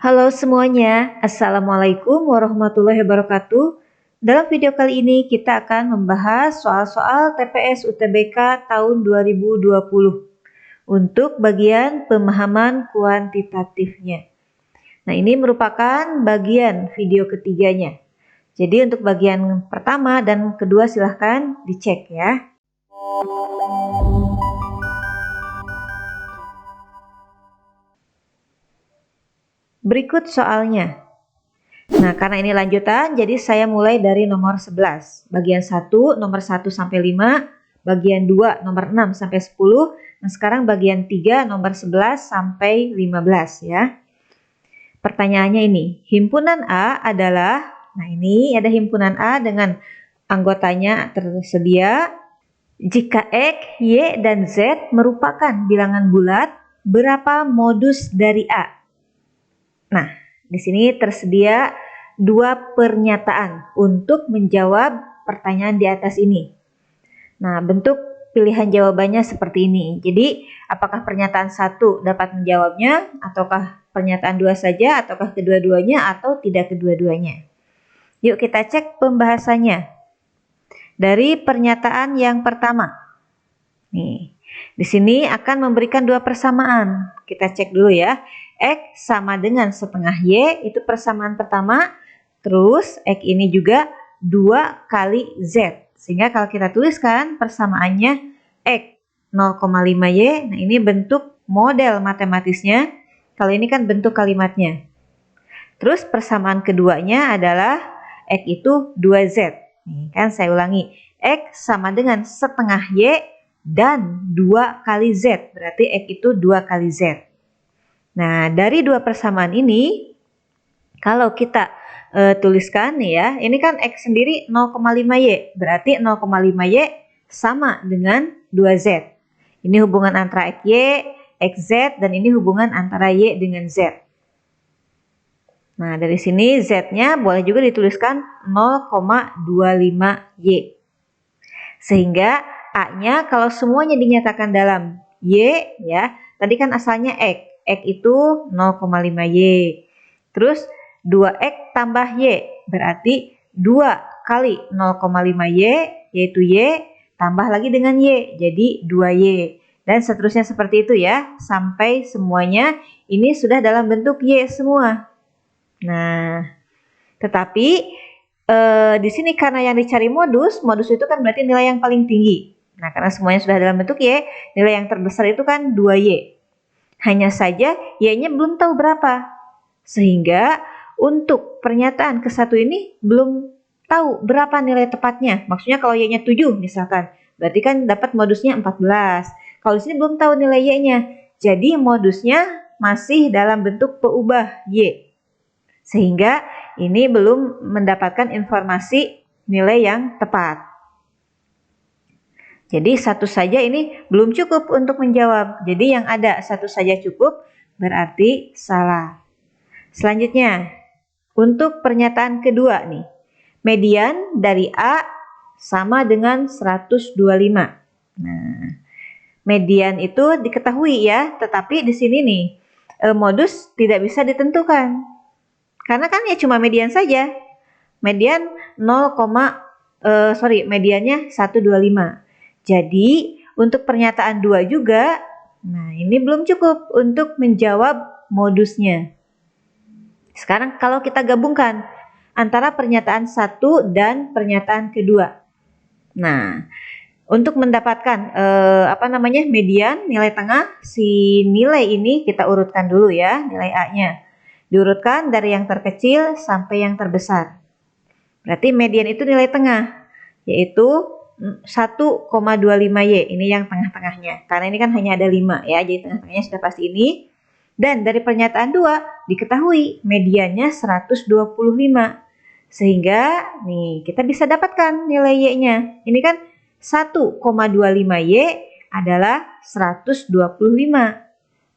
Halo semuanya, Assalamualaikum warahmatullahi wabarakatuh. Dalam video kali ini kita akan membahas soal-soal TPS UTBK tahun 2020 untuk bagian pemahaman kuantitatifnya. Nah, ini merupakan bagian video ketiganya. Jadi untuk bagian pertama dan kedua silahkan dicek ya. Berikut soalnya. Nah, karena ini lanjutan, jadi saya mulai dari nomor 11. Bagian 1, nomor 1 sampai 5. Bagian 2, nomor 6 sampai 10. Nah, sekarang bagian 3, nomor 11 sampai 15 ya. Pertanyaannya ini, himpunan A adalah, nah ini ada himpunan A dengan anggotanya tersedia. Jika X, Y, dan Z merupakan bilangan bulat, berapa modus dari A? Nah, di sini tersedia dua pernyataan untuk menjawab pertanyaan di atas ini. Nah, bentuk pilihan jawabannya seperti ini. Jadi, apakah pernyataan 1 dapat menjawabnya, ataukah pernyataan 2 saja, ataukah kedua-duanya, atau tidak kedua-duanya. Yuk kita cek pembahasannya. Dari pernyataan yang pertama. Nih, di sini akan memberikan dua persamaan. Kita cek dulu ya. X sama dengan setengah Y, itu persamaan pertama. Terus X ini juga 2 kali Z. Sehingga kalau kita tuliskan persamaannya X 0,5Y. Nah, ini bentuk model matematisnya. Kalau ini kan bentuk kalimatnya. Terus persamaan keduanya adalah X itu 2Z. Nih, kan saya ulangi. X sama dengan setengah Y dan 2 kali Z. Berarti X itu 2 kali Z. Nah, dari dua persamaan ini, kalau kita tuliskan nih ya, ini kan X sendiri 0,5Y, berarti 0,5Y sama dengan 2Z. Ini hubungan antara XY, XZ, dan ini hubungan antara Y dengan Z. Nah, dari sini Z-nya boleh juga dituliskan 0,25Y. Sehingga A-nya kalau semuanya dinyatakan dalam Y, ya, tadi kan asalnya X. X itu 0,5Y. Terus 2X tambah Y berarti 2 kali 0,5Y yaitu Y tambah lagi dengan Y jadi 2Y. Dan seterusnya seperti itu ya. Sampai semuanya ini sudah dalam bentuk Y semua. Nah, tetapi di sini karena yang dicari modus itu kan berarti nilai yang paling tinggi. Nah, karena semuanya sudah dalam bentuk Y, nilai yang terbesar itu kan 2Y. Hanya saja Y-nya belum tahu berapa. Sehingga untuk pernyataan ke-1 ini belum tahu berapa nilai tepatnya. Maksudnya kalau Y-nya 7 misalkan, berarti kan dapat modusnya 14. Kalau di sini belum tahu nilai Y-nya. Jadi modusnya masih dalam bentuk peubah Y. Sehingga ini belum mendapatkan informasi nilai yang tepat. Jadi satu saja ini belum cukup untuk menjawab. Jadi yang ada satu saja cukup berarti salah. Selanjutnya, untuk pernyataan kedua nih. Median dari A sama dengan 125. Nah, median itu diketahui ya, tetapi di sini nih modus tidak bisa ditentukan. Karena kan ya cuma median saja. Median mediannya 125. Jadi, untuk pernyataan 2 juga, nah ini belum cukup untuk menjawab modusnya. Sekarang kalau kita gabungkan antara pernyataan 1 dan pernyataan kedua. Nah, untuk mendapatkan median, nilai tengah, si nilai ini kita urutkan dulu ya, nilai A-nya. Diurutkan dari yang terkecil sampai yang terbesar. Berarti median itu nilai tengah, yaitu 1,25Y, ini yang tengah-tengahnya. Karena ini kan hanya ada 5 ya, jadi tengah-tengahnya sudah pasti ini. Dan dari pernyataan 2 diketahui mediannya 125. Sehingga nih kita bisa dapatkan nilai Y-nya. Ini kan 1,25Y adalah 125.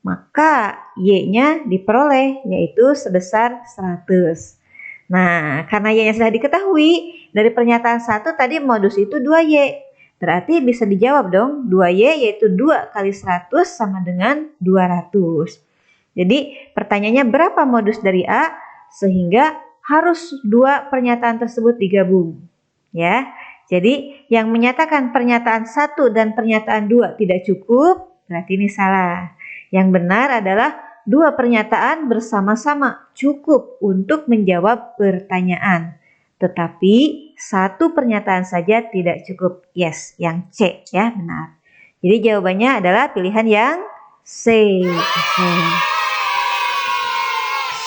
Maka Y-nya diperoleh yaitu sebesar 100. Nah, karena Y-nya sudah diketahui, dari pernyataan 1 tadi modus itu 2Y. Berarti bisa dijawab dong, 2Y yaitu 2 kali 100 sama dengan 200. Jadi pertanyaannya berapa modus dari A sehingga harus dua pernyataan tersebut digabung. Ya, jadi yang menyatakan pernyataan 1 dan pernyataan 2 tidak cukup, berarti ini salah. Yang benar adalah dua pernyataan bersama-sama cukup untuk menjawab pertanyaan. Tetapi satu pernyataan saja tidak cukup. Yes, yang C ya, benar. Jadi jawabannya adalah pilihan yang C.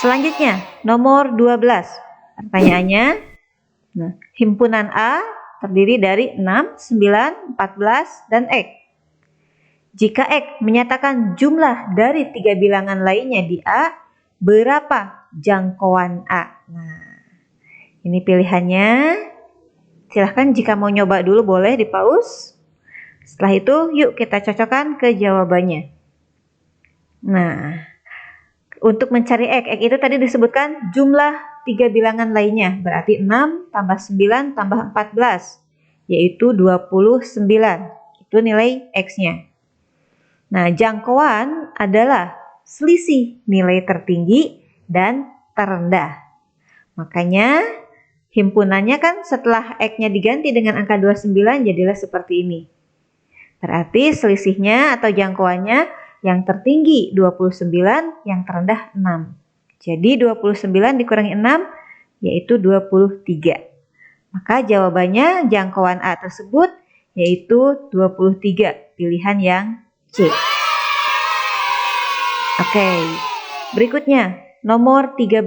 Selanjutnya, nomor 12. Pertanyaannya, himpunan A terdiri dari 6, 9, 14, dan X. Jika X menyatakan jumlah dari 3 bilangan lainnya di A, berapa jangkauan A? Nah, ini pilihannya. Silahkan jika mau nyoba dulu boleh di pause. Setelah itu yuk kita cocokkan ke jawabannya. Nah, untuk mencari X itu tadi disebutkan jumlah 3 bilangan lainnya. Berarti 6 tambah 9 tambah 14. Yaitu 29. Itu nilai X-nya. Nah, jangkauan adalah selisih nilai tertinggi dan terendah. Makanya himpunannya kan setelah X-nya diganti dengan angka 29 jadilah seperti ini. Berarti selisihnya atau jangkauannya yang tertinggi 29, yang terendah 6. Jadi 29 dikurangi 6 yaitu 23. Maka jawabannya jangkauan A tersebut yaitu 23, pilihan yang C. Oke, berikutnya nomor 13.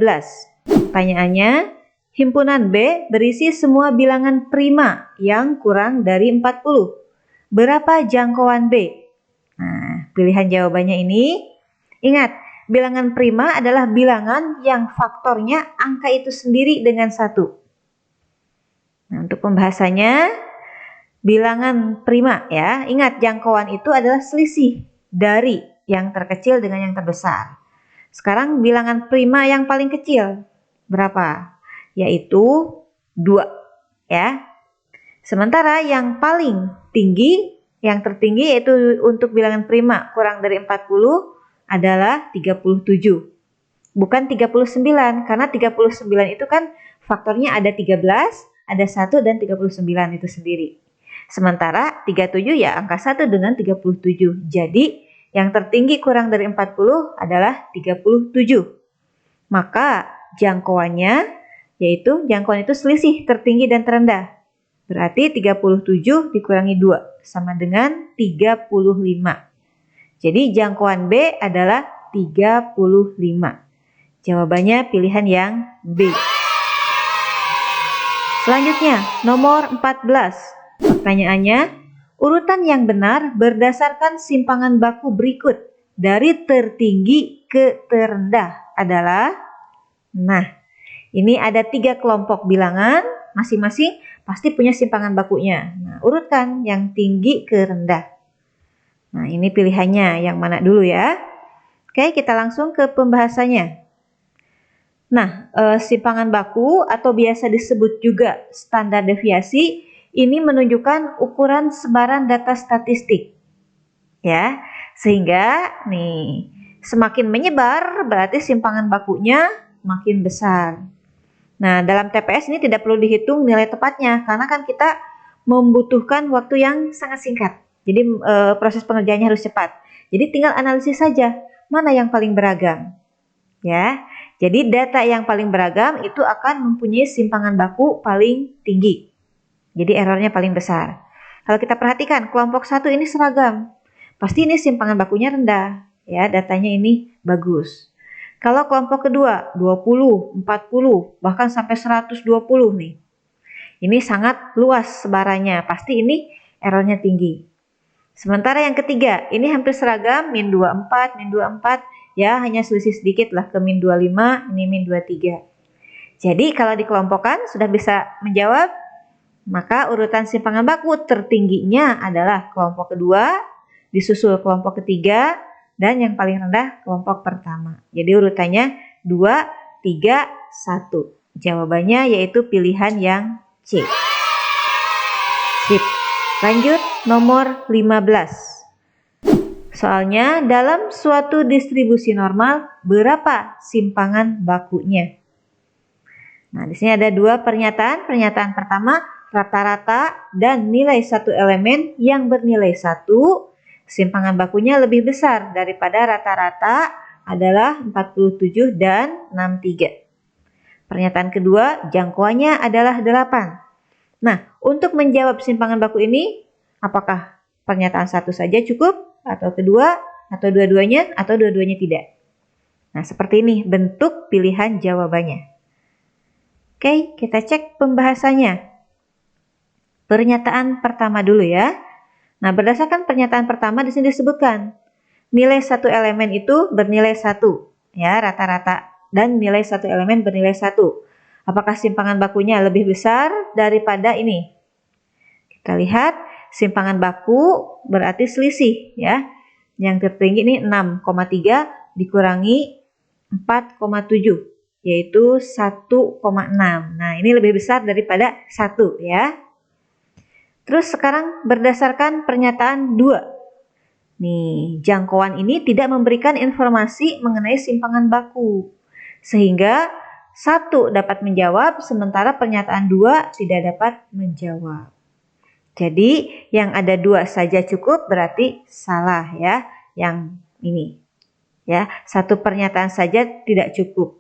Pertanyaannya, himpunan B berisi semua bilangan prima yang kurang dari 40. Berapa jangkauan B? Nah, pilihan jawabannya ini. Ingat, bilangan prima adalah bilangan yang faktornya angka itu sendiri dengan 1. Nah, untuk pembahasannya, bilangan prima ya. Ingat, jangkauan itu adalah selisih dari yang terkecil dengan yang terbesar. Sekarang bilangan prima yang paling kecil berapa? Yaitu 2 ya. Sementara yang paling tinggi, yang tertinggi yaitu untuk bilangan prima kurang dari 40 adalah 37. Bukan 39, karena 39 itu kan faktornya ada 13, ada 1 dan 39 itu sendiri. Sementara 37 ya angka 1 dengan 37. Jadi yang tertinggi kurang dari 40 adalah 37. Maka jangkauannya yaitu jangkauan itu selisih tertinggi dan terendah. Berarti 37 dikurangi 2 sama dengan 35. Jadi jangkauan B adalah 35. Jawabannya pilihan yang B. Selanjutnya, nomor 14. Pertanyaannya, urutan yang benar berdasarkan simpangan baku berikut dari tertinggi ke terendah adalah, nah, ini ada 3 kelompok bilangan, masing-masing pasti punya simpangan bakunya. Nah, urutkan yang tinggi ke rendah. Nah, ini pilihannya yang mana dulu ya. Oke, kita langsung ke pembahasannya. Nah, simpangan baku atau biasa disebut juga standar deviasi, ini menunjukkan ukuran sebaran data statistik. Ya, sehingga nih, semakin menyebar berarti simpangan bakunya makin besar. Nah, dalam TPS ini tidak perlu dihitung nilai tepatnya karena kan kita membutuhkan waktu yang sangat singkat. Jadi proses pengerjaannya harus cepat. Jadi tinggal analisis saja mana yang paling beragam. Ya. Jadi data yang paling beragam itu akan mempunyai simpangan baku paling tinggi. Jadi errornya paling besar. Kalau kita perhatikan kelompok 1 ini seragam. Pasti ini simpangan bakunya rendah. Ya, datanya ini bagus. Kalau kelompok kedua 20, 40, bahkan sampai 120 nih. Ini sangat luas sebarannya, pasti ini errornya tinggi. Sementara yang ketiga, ini hampir seragam, min 24, min 24, ya hanya selisih sedikit lah ke min 25, ini min 23. Jadi kalau dikelompokkan sudah bisa menjawab, maka urutan simpangan baku tertingginya adalah kelompok kedua, disusul kelompok ketiga, dan yang paling rendah kelompok pertama. Jadi urutannya 2, 3, 1. Jawabannya yaitu pilihan yang C. Sip. Lanjut nomor 15. Soalnya dalam suatu distribusi normal berapa simpangan bakunya? Nah, di sini ada dua pernyataan. Pernyataan pertama, rata-rata dan nilai satu elemen yang bernilai 1, simpangan bakunya lebih besar daripada rata-rata adalah 47 dan 63. Pernyataan kedua, jangkauannya adalah 8. Nah, untuk menjawab simpangan baku ini, apakah pernyataan satu saja cukup, atau kedua, atau dua-duanya, atau dua-duanya tidak? Nah, seperti ini bentuk pilihan jawabannya. Oke, kita cek pembahasannya. Pernyataan pertama dulu ya. Nah, berdasarkan pernyataan pertama di sini disebutkan nilai satu elemen itu bernilai 1, ya, rata-rata, dan nilai satu elemen bernilai 1. Apakah simpangan bakunya lebih besar daripada ini? Kita lihat simpangan baku berarti selisih ya. Yang tertinggi ini 6,3 dikurangi 4,7 yaitu 1,6. Nah, ini lebih besar daripada 1 ya. Terus sekarang berdasarkan pernyataan 2. Nih, jangkauan ini tidak memberikan informasi mengenai simpangan baku. Sehingga 1 dapat menjawab, sementara pernyataan 2 tidak dapat menjawab. Jadi, yang ada 2 saja cukup berarti salah ya. Yang ini. Ya, 1 pernyataan saja tidak cukup.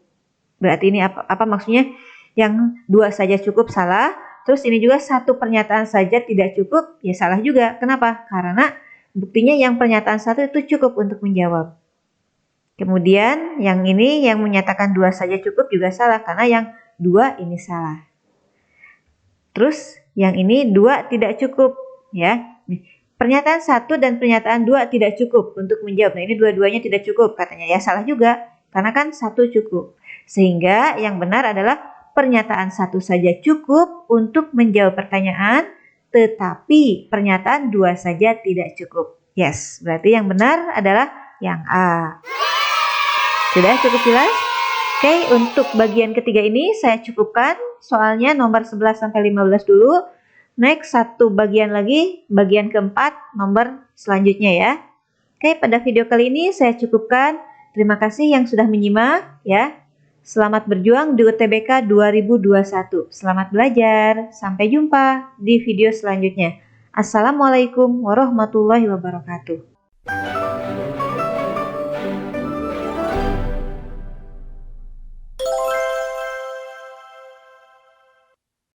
Berarti ini apa maksudnya? Yang 2 saja cukup salah. Terus ini juga 1 pernyataan saja tidak cukup, ya salah juga. Kenapa? Karena buktinya yang pernyataan 1 itu cukup untuk menjawab. Kemudian yang ini yang menyatakan 2 saja cukup juga salah karena yang 2 ini salah. Terus yang ini 2 tidak cukup ya. Pernyataan 1 dan pernyataan 2 tidak cukup untuk menjawab. Nah, ini dua-duanya tidak cukup katanya. Ya salah juga karena kan 1 cukup. Sehingga yang benar adalah pernyataan 1 saja cukup untuk menjawab pertanyaan, tetapi pernyataan 2 saja tidak cukup. Yes, berarti yang benar adalah yang A. Sudah cukup jelas? Oke, untuk bagian ketiga ini saya cukupkan soalnya nomor 11 sampai 15 dulu. Next, satu bagian lagi, bagian keempat, nomor selanjutnya ya. Oke, pada video kali ini saya cukupkan. Terima kasih yang sudah menyimak ya. Selamat berjuang di UTBK 2021. Selamat belajar. Sampai jumpa di video selanjutnya. Assalamualaikum warahmatullahi wabarakatuh.